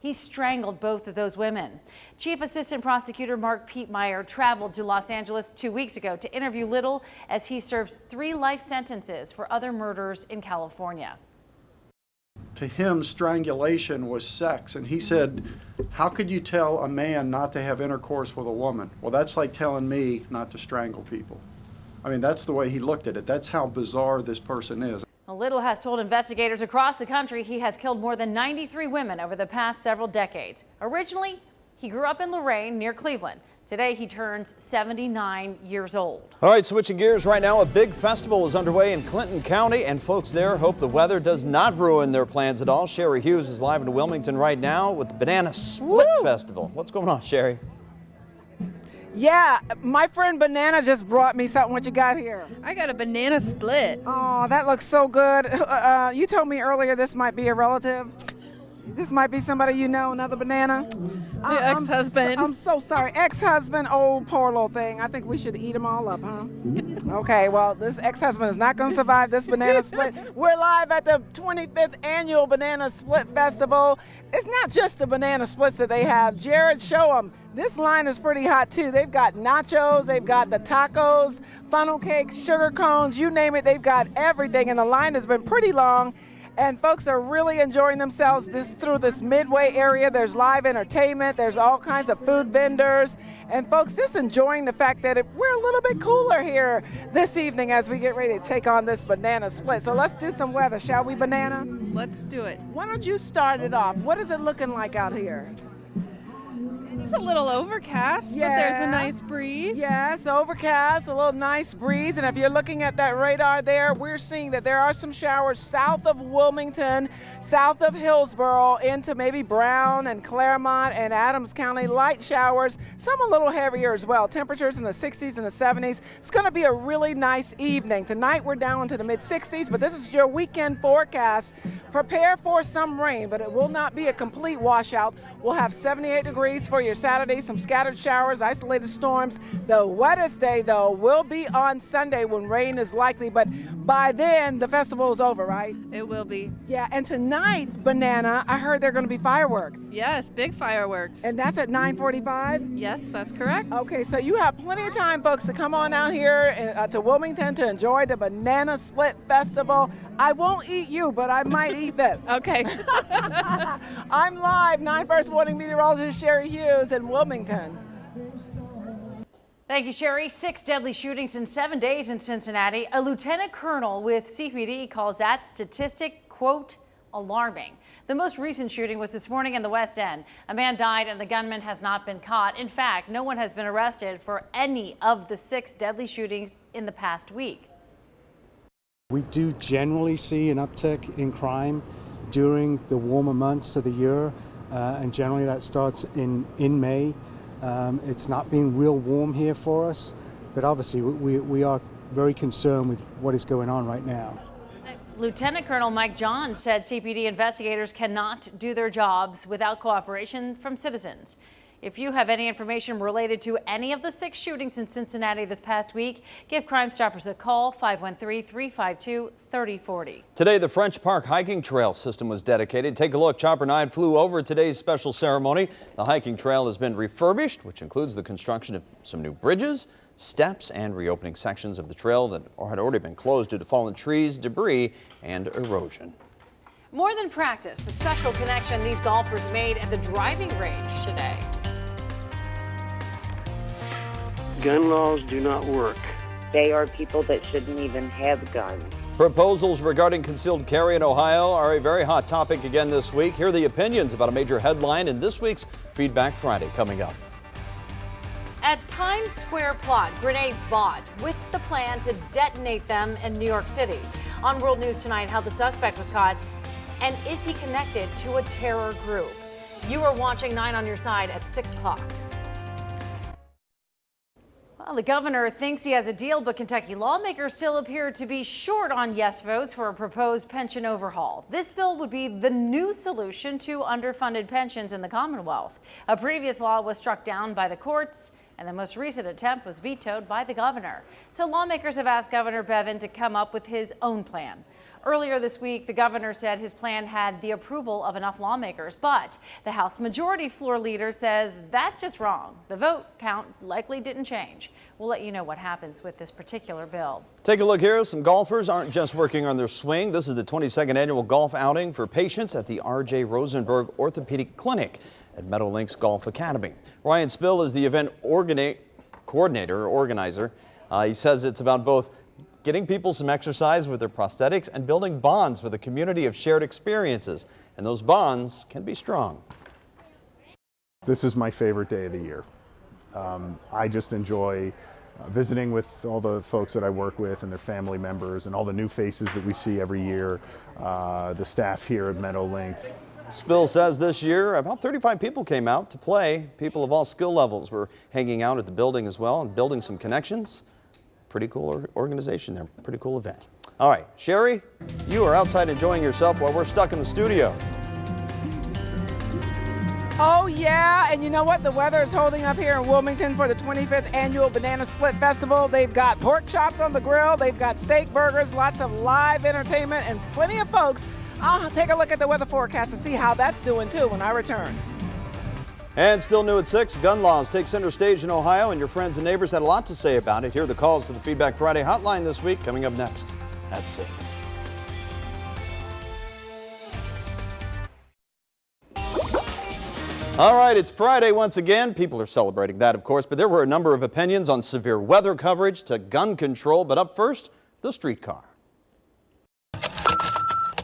He strangled both of those women. Chief Assistant Prosecutor Mark Pietmeyer traveled to Los Angeles 2 weeks ago to interview Little as he serves 3 life sentences for other murders in California. To him, strangulation was sex, and he said, how could you tell a man not to have intercourse with a woman? Well, that's like telling me not to strangle people. I mean, that's the way he looked at it. That's how bizarre this person is. Little has told investigators across the country he has killed more than 93 women over the past several decades. Originally, he grew up in Lorain near Cleveland. Today, he turns 79 years old. All right, switching gears right now, a big festival is underway in Clinton County, and folks there hope the weather does not ruin their plans at all. Sherry Hughes is live in Wilmington right now with the Banana Split Festival. What's going on, Sherry? Yeah, my friend Banana just brought me something. What you got here? I got a banana split. Oh, that looks so good. You told me earlier this might be a relative. This might be somebody you know, another banana. The ex-husband. I'm so sorry. Ex-husband, oh, poor little thing. I think we should eat them all up, huh? Okay, well, this ex-husband is not going to survive this banana split. We're live at the 25th Annual Banana Split Festival. It's not just the banana splits that they have. Jared, show them. This line is pretty hot, too. They've got nachos, they've got the tacos, funnel cakes, sugar cones, you name it. They've got everything, and the line has been pretty long. And folks are really enjoying themselves through this midway area. There's live entertainment. There's all kinds of food vendors. And folks just enjoying the fact that we're a little bit cooler here this evening as we get ready to take on this banana split. So let's do some weather, shall we, Banana? Let's do it. Why don't you start it off? What is it looking like out here? It's a little overcast, but there's a nice breeze. Yes, overcast, a little nice breeze. And if you're looking at that radar there, we're seeing that there are some showers south of Wilmington, south of Hillsborough, into maybe Brown and Claremont and Adams County. Light showers, some a little heavier as well. Temperatures in the 60s and the 70s. It's going to be a really nice evening. Tonight we're down into the mid-60s, but this is your weekend forecast. Prepare for some rain, but it will not be a complete washout. We'll have 78 degrees for your Saturday, some scattered showers, isolated storms. The wettest day, though, will be on Sunday when rain is likely, but by then the festival is over, right? It will be. Yeah, and tonight, Banana, I heard there are going to be fireworks. Yes, big fireworks. And that's at 9:45? Yes, that's correct. Okay, so you have plenty of time, folks, to come on out here to Wilmington to enjoy the Banana Split Festival. I won't eat you, but I might eat this. Okay. I'm live, 9 First Morning Meteorologist Sherry Hughes in Wilmington. Thank you, Sherry. 6 deadly shootings in 7 days in Cincinnati. A lieutenant colonel with CPD calls that statistic, quote, alarming. The most recent shooting was this morning in the West End. A man died and the gunman has not been caught. In fact, no one has been arrested for any of the 6 deadly shootings in the past week. We do generally see an uptick in crime during the warmer months of the year, and generally that starts in May. It's not been real warm here for us, but obviously we are very concerned with what is going on right now. Lieutenant Colonel Mike John said CPD investigators cannot do their jobs without cooperation from citizens. If you have any information related to any of the 6 shootings in Cincinnati this past week, give Crime Stoppers a call, 513-352-3040. Today, the French Park hiking trail system was dedicated. Take a look. Chopper 9 flew over today's special ceremony. The hiking trail has been refurbished, which includes the construction of some new bridges, steps, and reopening sections of the trail that had already been closed due to fallen trees, debris, and erosion. More than practice, the special connection these golfers made at the driving range today. Gun laws do not work. They are people that shouldn't even have guns. Proposals regarding concealed carry in Ohio are a very hot topic again this week. Here are the opinions about a major headline in this week's Feedback Friday coming up. At Times Square plot, grenades bought with the plan to detonate them in New York City. On World News Tonight, how the suspect was caught and is he connected to a terror group? You are watching 9 on your side at 6 o'clock. Well, the governor thinks he has a deal, but Kentucky lawmakers still appear to be short on yes votes for a proposed pension overhaul. This bill would be the new solution to underfunded pensions in the Commonwealth. A previous law was struck down by the courts, and the most recent attempt was vetoed by the governor. So lawmakers have asked Governor Bevin to come up with his own plan. Earlier this week, the governor said his plan had the approval of enough lawmakers, but the House Majority Floor Leader says that's just wrong. The vote count likely didn't change. We'll let you know what happens with this particular bill. Take a look here. Some golfers aren't just working on their swing. This is the 22nd annual golf outing for patients at the R.J. Rosenberg Orthopedic Clinic at Meadowlinks Golf Academy. Ryan Spill is the event organizer. He says it's about both getting people some exercise with their prosthetics and building bonds with a community of shared experiences. And those bonds can be strong. This is my favorite day of the year. I just enjoy visiting with all the folks that I work with and their family members and all the new faces that we see every year, the staff here at Meadowlinks. Spill says this year about 35 people came out to play. People of all skill levels were hanging out at the building as well and building some connections. Pretty cool organization there, pretty cool event. All right, Sherry, you are outside enjoying yourself while we're stuck in the studio. Oh yeah, and you know what? The weather is holding up here in Wilmington for the 25th annual Banana Split Festival. They've got pork chops on the grill, they've got steak burgers, lots of live entertainment, and plenty of folks. I'll take a look at the weather forecast and see how that's doing too when I return. And still new at 6, gun laws take center stage in Ohio, and your friends and neighbors had a lot to say about it. Here are the calls to the Feedback Friday hotline this week, coming up next at 6. All right, it's Friday once again. People are celebrating that, of course, but there were a number of opinions on severe weather coverage to gun control. But up first, the streetcar.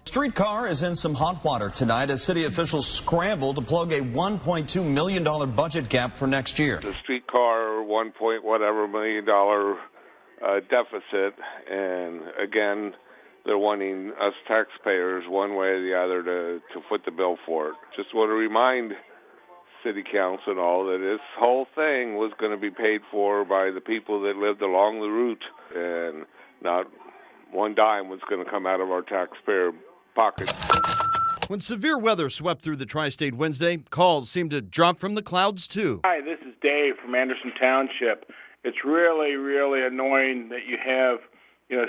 Streetcar is in some hot water tonight as city officials scramble to plug a $1.2 million budget gap for next year. The streetcar, $1 million deficit, and again, they're wanting us taxpayers one way or the other to foot the bill for it. Just want to remind City Council and all that this whole thing was going to be paid for by the people that lived along the route, and not one dime was going to come out of our taxpayer pocket. When severe weather swept through the tri-state Wednesday, calls seemed to drop from the clouds too. Hi, this is Dave from Anderson Township. It's really, really annoying that you have,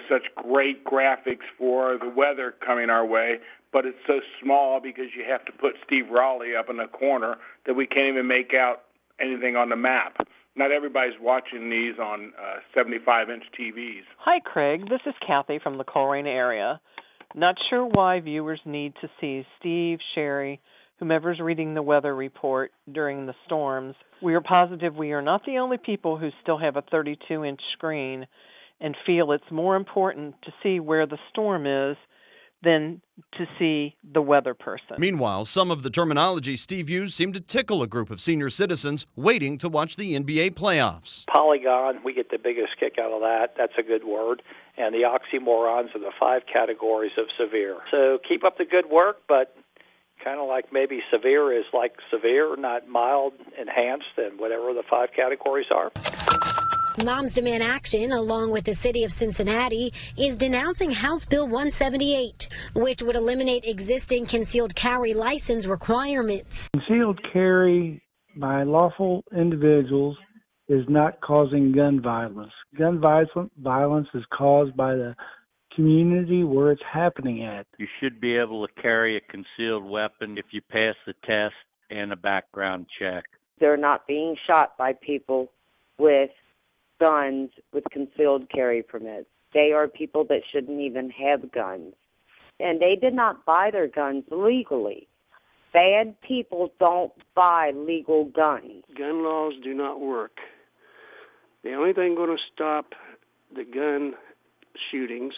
such great graphics for the weather coming our way, but it's so small because you have to put Steve Raleigh up in the corner that we can't even make out anything on the map. Not everybody's watching these on 75-inch TVs. Hi, Craig. This is Kathy from the Coleraine area. Not sure why viewers need to see Steve, Sherry, whomever's reading the weather report during the storms. We are positive we are not the only people who still have a 32-inch screen and feel it's more important to see where the storm is than to see the weather person. Meanwhile, some of the terminology Steve used seemed to tickle a group of senior citizens waiting to watch the NBA playoffs. Polygon, we get the biggest kick out of that. That's a good word. And the oxymorons are the 5 categories of severe. So keep up the good work, but kind of like maybe severe is like severe, not mild, enhanced, and whatever the 5 categories are. Moms Demand Action, along with the city of Cincinnati, is denouncing House Bill 178, which would eliminate existing concealed carry license requirements. Concealed carry by lawful individuals is not causing gun violence. Gun violence is caused by the community where it's happening at. You should be able to carry a concealed weapon if you pass the test and a background check. They're not being shot by people with guns with concealed carry permits. They are people that shouldn't even have guns. And they did not buy their guns legally. Bad people don't buy legal guns. Gun laws do not work. The only thing going to stop the gun shootings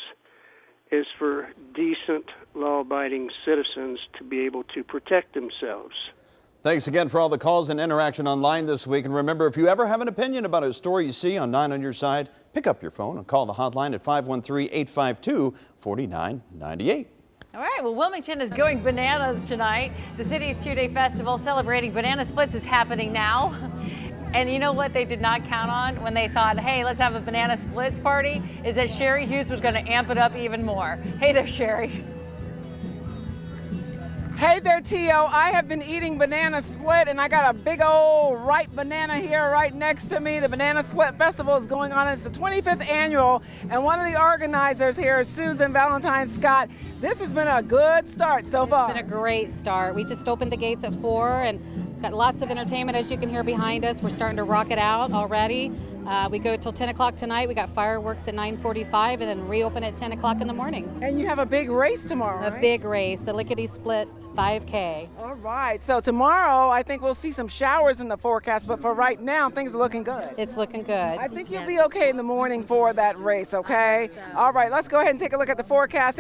is for decent, law-abiding citizens to be able to protect themselves. Thanks again for all the calls and interaction online this week. And remember, if you ever have an opinion about a story you see on 9 on Your Side, pick up your phone and call the hotline at 513-852-4998. All right, well, Wilmington is going bananas tonight. The city's two-day festival celebrating banana splits is happening now. And you know what they did not count on when they thought, hey, let's have a banana splits party, is that Sherry Hughes was going to amp it up even more. Hey there, Sherry. Hey there, Tio. I have been eating banana split, and I got a big old ripe banana here right next to me. The Banana Split Festival is going on. It's the 25th annual, and one of the organizers here is Susan Valentine Scott. This has been a good start so far. It's been a great start. We just opened the gates at 4 and got lots of entertainment, as you can hear behind us. We're starting to rock it out already. We go till 10 o'clock tonight. We got fireworks at 9:45 and then reopen at 10 o'clock in the morning. And you have a big race tomorrow, A right? big race, the Lickety Split 5K. All right, so tomorrow I think we'll see some showers in the forecast, but for right now, things are looking good. It's looking good. I think you'll be okay in the morning for that race, okay? All right, let's go ahead and take a look at the forecast.